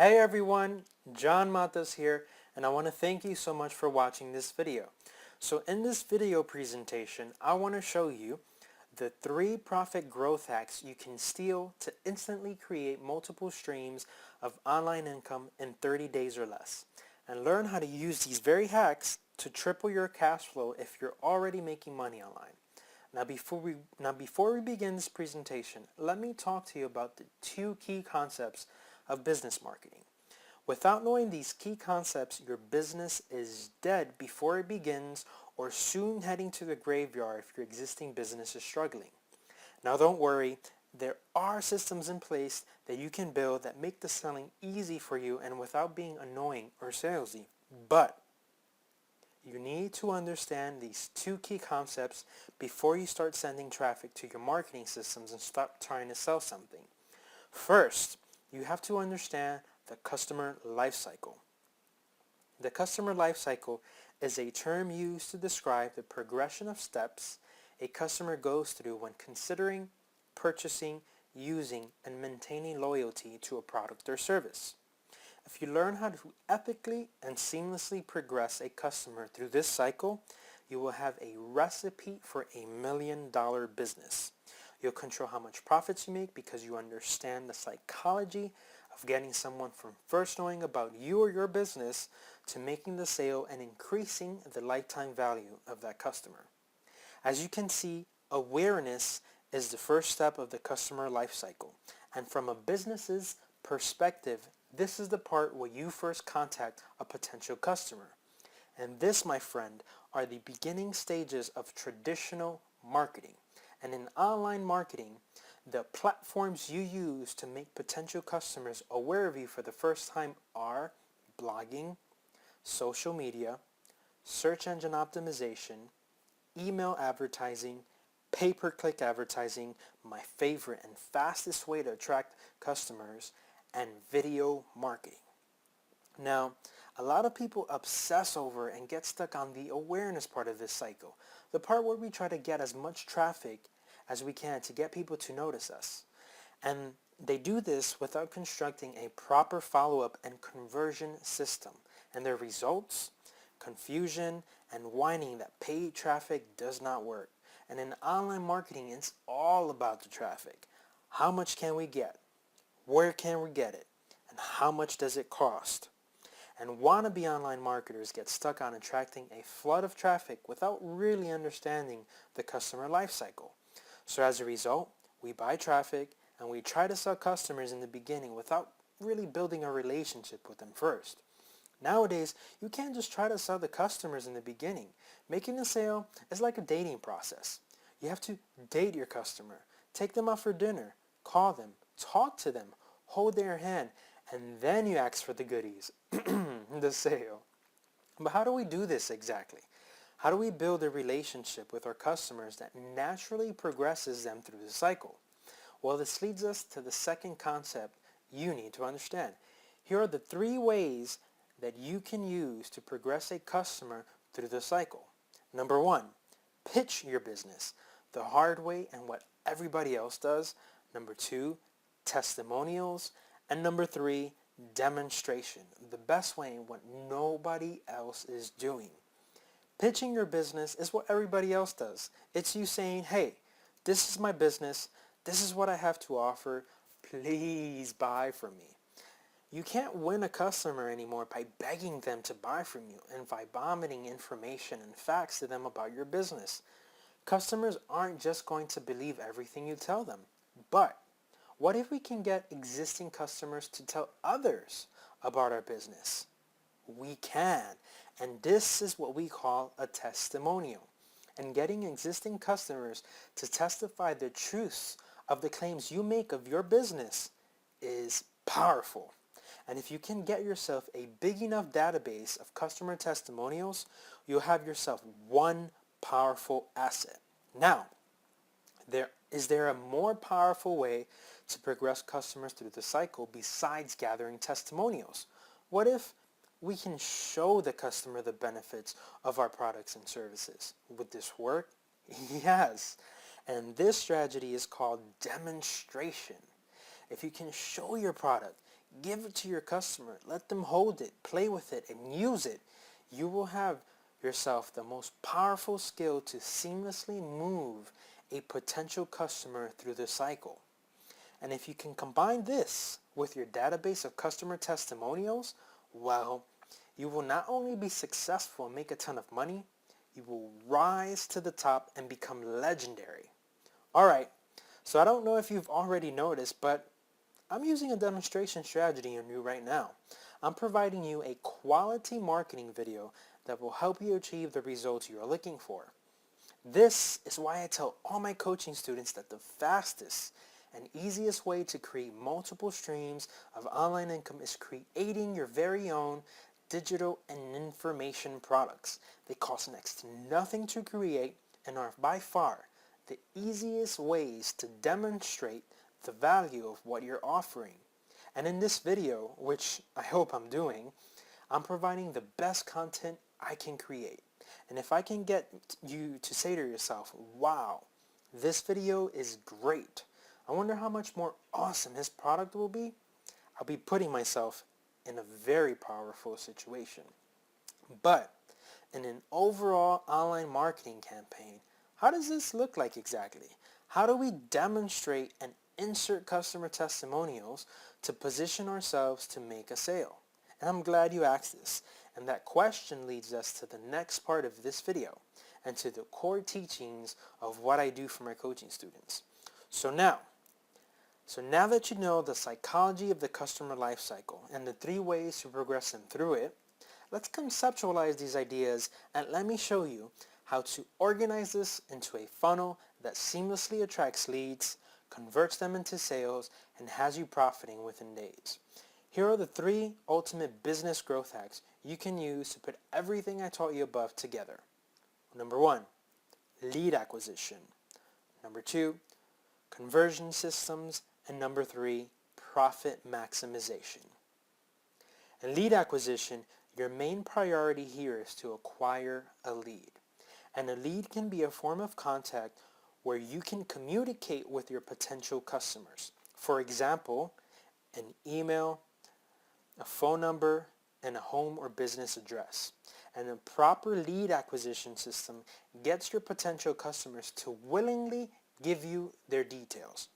Hey everyone, John Matas here, and I want to thank you so much for watching this video. So in this video presentation, I want to show you the 3 profit growth hacks you can steal to instantly create multiple streams of online income in 30 days or less, and learn how to use these very hacks to triple your cash flow if you're already making money online. Now before we begin this presentation, let me talk to you about the 2 key concepts of business marketing. Without knowing these key concepts, your business is dead before it begins or soon heading to the graveyard if your existing business is struggling. Now don't worry, there are systems in place that you can build that make the selling easy for you and without being annoying or salesy. But you need to understand these 2 key concepts before you start sending traffic to your marketing systems and start trying to sell something. First, you have to understand the customer life cycle. The customer life cycle is a term used to describe the progression of steps a customer goes through when considering, purchasing, using, and maintaining loyalty to a product or service. If you learn how to ethically and seamlessly progress a customer through this cycle, you will have a recipe for a $1 million business. You'll control how much profits you make because you understand the psychology of getting someone from first knowing about you or your business to making the sale and increasing the lifetime value of that customer. As you can see, awareness is the first step of the customer life cycle. And from a business's perspective, this is the part where you first contact a potential customer. And this, my friend, are the beginning stages of traditional marketing. And in online marketing, the platforms you use to make potential customers aware of you for the first time are blogging, social media, search engine optimization, email advertising, pay-per-click advertising, my favorite and fastest way to attract customers, and video marketing. Now, a lot of people obsess over and get stuck on the awareness part of this cycle, the part where we try to get as much traffic as we can to get people to notice us. And they do this without constructing a proper follow-up and conversion system. And their results? Confusion and whining that paid traffic does not work. And in online marketing, it's all about the traffic. How much can we get? Where can we get it? And how much does it cost? And wannabe online marketers get stuck on attracting a flood of traffic without really understanding the customer life cycle. So as a result, we buy traffic and we try to sell customers in the beginning without really building a relationship with them first. Nowadays, you can't just try to sell the customers in the beginning. Making a sale is like a dating process. You have to date your customer, take them out for dinner, call them, talk to them, hold their hand, and then you ask for the goodies, the sale. But how do we do this exactly? How do we build a relationship with our customers that naturally progresses them through the cycle? Well, this leads us to the second concept you need to understand. Here are the 3 ways that you can use to progress a customer through the cycle. Number 1, pitch your business the hard way and what everybody else does. Number 2, testimonials. And number 3, demonstration, the best way in what nobody else is doing. Pitching your business is what everybody else does. It's you saying, hey, this is my business, this is what I have to offer, please buy from me. You can't win a customer anymore by begging them to buy from you and by vomiting information and facts to them about your business. Customers aren't just going to believe everything you tell them. But what if we can get existing customers to tell others about our business? We can. And this is what we call a testimonial. And getting existing customers to testify the truths of the claims you make of your business is powerful. And if you can get yourself a big enough database of customer testimonials, you'll have yourself one powerful asset. Now, is there a more powerful way to progress customers through the cycle besides gathering testimonials? What if we can show the customer the benefits of our products and services? Would this work? Yes. And this strategy is called demonstration. If you can show your product, Give it to your customer. Let them hold it, play with it, and use it. You will have yourself the most powerful skill to seamlessly move a potential customer through the cycle. And if you can combine this with your database of customer testimonials, well, you will not only be successful and make a ton of money, you will rise to the top and become legendary. Alright, so I don't know if you've already noticed, but I'm using a demonstration strategy on you right now. I'm providing you a quality marketing video that will help you achieve the results you are looking for. This is why I tell all my coaching students that the fastest and easiest way to create multiple streams of online income is creating your very own digital and information products. They cost next to nothing to create and are by far the easiest ways to demonstrate the value of what you're offering. And in this video, which I hope I'm doing, I'm providing the best content I can create. And if I can get you to say to yourself, wow, this video is great. I wonder how much more awesome his product will be. I'll be putting myself in a very powerful situation. But in an overall online marketing campaign, how does this look like exactly? How do we demonstrate and insert customer testimonials to position ourselves to make a sale? And I'm glad you asked this. And that question leads us to the next part of this video and to the core teachings of what I do for my coaching students. So now that you know the psychology of the customer life cycle and the 3 ways to progress them through it, let's conceptualize these ideas and let me show you how to organize this into a funnel that seamlessly attracts leads, converts them into sales, and has you profiting within days. Here are the 3 ultimate business growth hacks you can use to put everything I taught you above together. Number 1, lead acquisition. Number 2, conversion systems. And number 3, profit maximization. In lead acquisition, your main priority here is to acquire a lead. And a lead can be a form of contact where you can communicate with your potential customers. For example, an email, a phone number, and a home or business address. And a proper lead acquisition system gets your potential customers to willingly give you their details.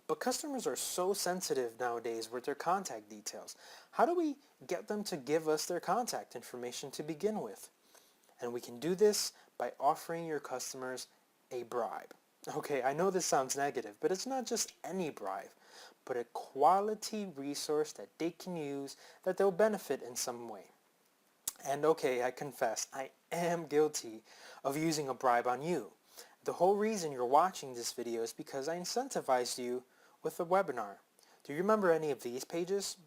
But customers are so sensitive nowadays with their contact details. How do we get them to give us their contact information to begin with? And we can do this by offering your customers a bribe. Okay, I know this sounds negative, but it's not just any bribe, but a quality resource that they can use that they'll benefit in some way. And okay, I confess, I am guilty of using a bribe on you. The whole reason you're watching this video is because I incentivized you with a webinar. Do you remember any of these pages?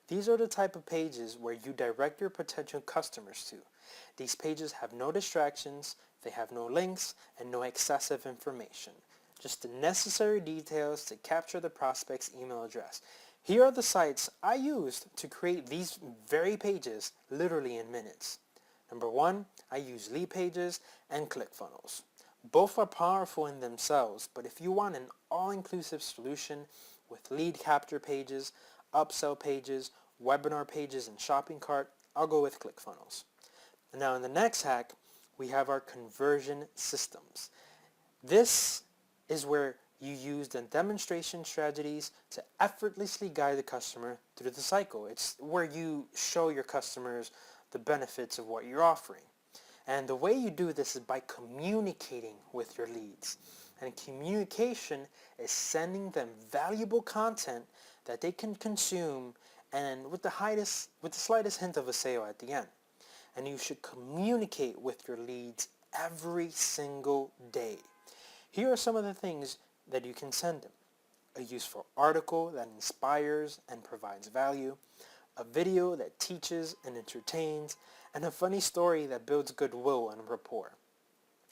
These are the type of pages where you direct your potential customers to. These pages have no distractions, they have no links, and no excessive information. Just the necessary details to capture the prospect's email address. Here are the sites I used to create these very pages literally in minutes. Number 1, I use Leadpages and ClickFunnels. Both are powerful in themselves, but if you want an all-inclusive solution with lead capture pages, upsell pages, webinar pages, and shopping cart, I'll go with ClickFunnels. Now in the next hack, we have our conversion systems. This is where you use the demonstration strategies to effortlessly guide the customer through the cycle. It's where you show your customers the benefits of what you're offering. And the way you do this is by communicating with your leads. And communication is sending them valuable content that they can consume and with the slightest hint of a sale at the end. And you should communicate with your leads every single day. Here are some of the things that you can send them. A useful article that inspires and provides value, a video that teaches and entertains, and a funny story that builds goodwill and rapport.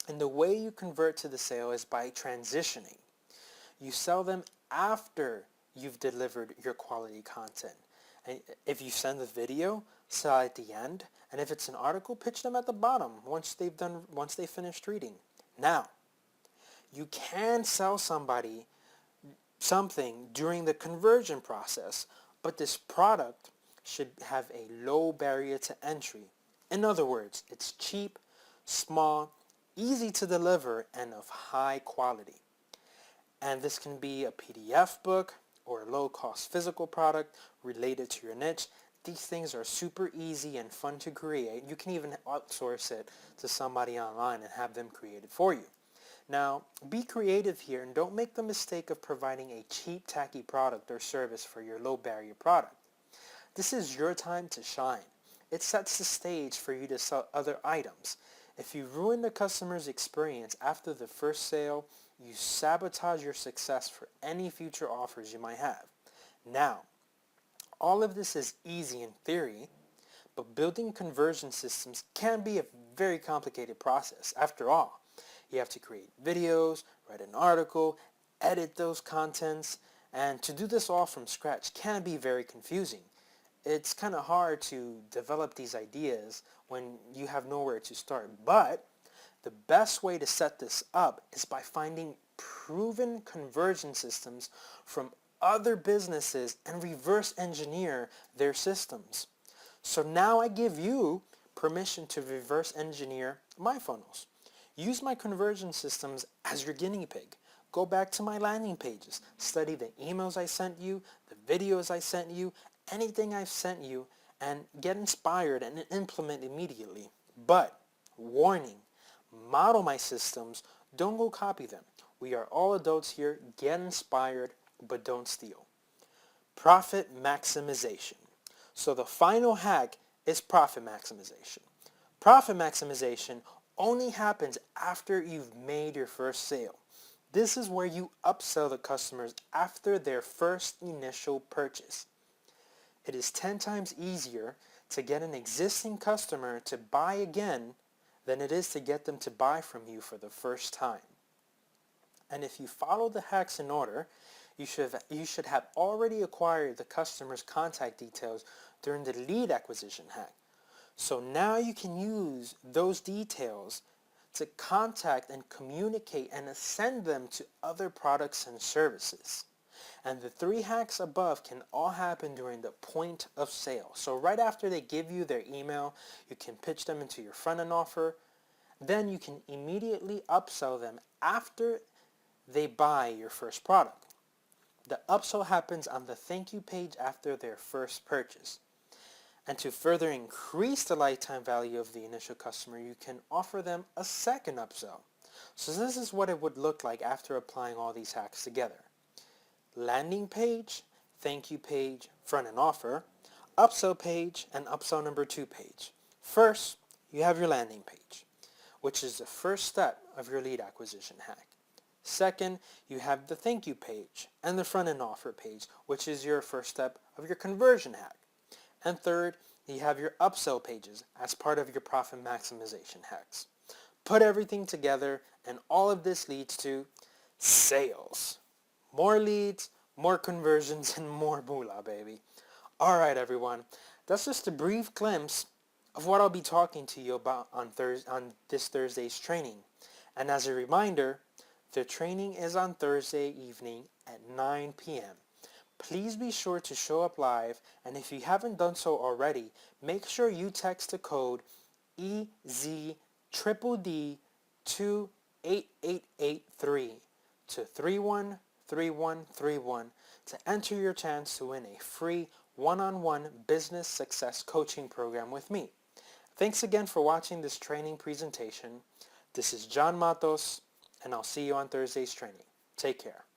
And the way you convert to the sale is by transitioning. You sell them after you've delivered your quality content. And if you send the video, sell at the end. And if it's an article, pitch them at the bottom once they've finished reading. Now, you can sell somebody something during the conversion process, but this product should have a low barrier to entry. In other words, it's cheap, small, easy to deliver, and of high quality. And this can be a PDF book or a low-cost physical product related to your niche. These things are super easy and fun to create. You can even outsource it to somebody online and have them create it for you. Now, be creative here and don't make the mistake of providing a cheap, tacky product or service for your low-barrier product. This is your time to shine. It sets the stage for you to sell other items. If you ruin the customer's experience after the first sale, you sabotage your success for any future offers you might have. Now, all of this is easy in theory, but building conversion systems can be a very complicated process. After all, you have to create videos, write an article, edit those contents, and to do this all from scratch can be very confusing. It's kind of hard to develop these ideas when you have nowhere to start, but the best way to set this up is by finding proven conversion systems from other businesses and reverse engineer their systems. So now I give you permission to reverse engineer my funnels. Use my conversion systems as your guinea pig. Go back to my landing pages, study the emails I sent you, the videos I sent you, anything I've sent you, and get inspired and implement immediately. But, warning, model my systems, don't go copy them. We are all adults here, get inspired, but don't steal. Profit maximization. So the final hack is profit maximization. Profit maximization only happens after you've made your first sale. This is where you upsell the customers after their first initial purchase. It is 10 times easier to get an existing customer to buy again than it is to get them to buy from you for the first time. And if you follow the hacks in order, you should have already acquired the customer's contact details during the lead acquisition hack. So now you can use those details to contact and communicate and send them to other products and services. And the 3 hacks above can all happen during the point of sale. So right after they give you their email, you can pitch them into your front-end offer. Then you can immediately upsell them after they buy your first product. The upsell happens on the thank you page after their first purchase. And to further increase the lifetime value of the initial customer, you can offer them a second upsell. So this is what it would look like after applying all these hacks together. Landing page, thank you page, front-end offer, upsell page, and upsell number 2 page. First, you have your landing page, which is the first step of your lead acquisition hack. Second, you have the thank you page and the front-end offer page, which is your first step of your conversion hack. And third, you have your upsell pages as part of your profit maximization hacks. Put everything together and all of this leads to sales. More leads, more conversions, and more moolah, baby. Alright everyone, that's just a brief glimpse of what I'll be talking to you about on this Thursday's training. And as a reminder, the training is on Thursday evening at 9 p.m. Please be sure to show up live, and if you haven't done so already, make sure you text the code EZDDD to 8883 to 313131 to enter your chance to win a free one-on-one business success coaching program with me. Thanks again for watching this training presentation. This is John Matos, and I'll see you on Thursday's training. Take care.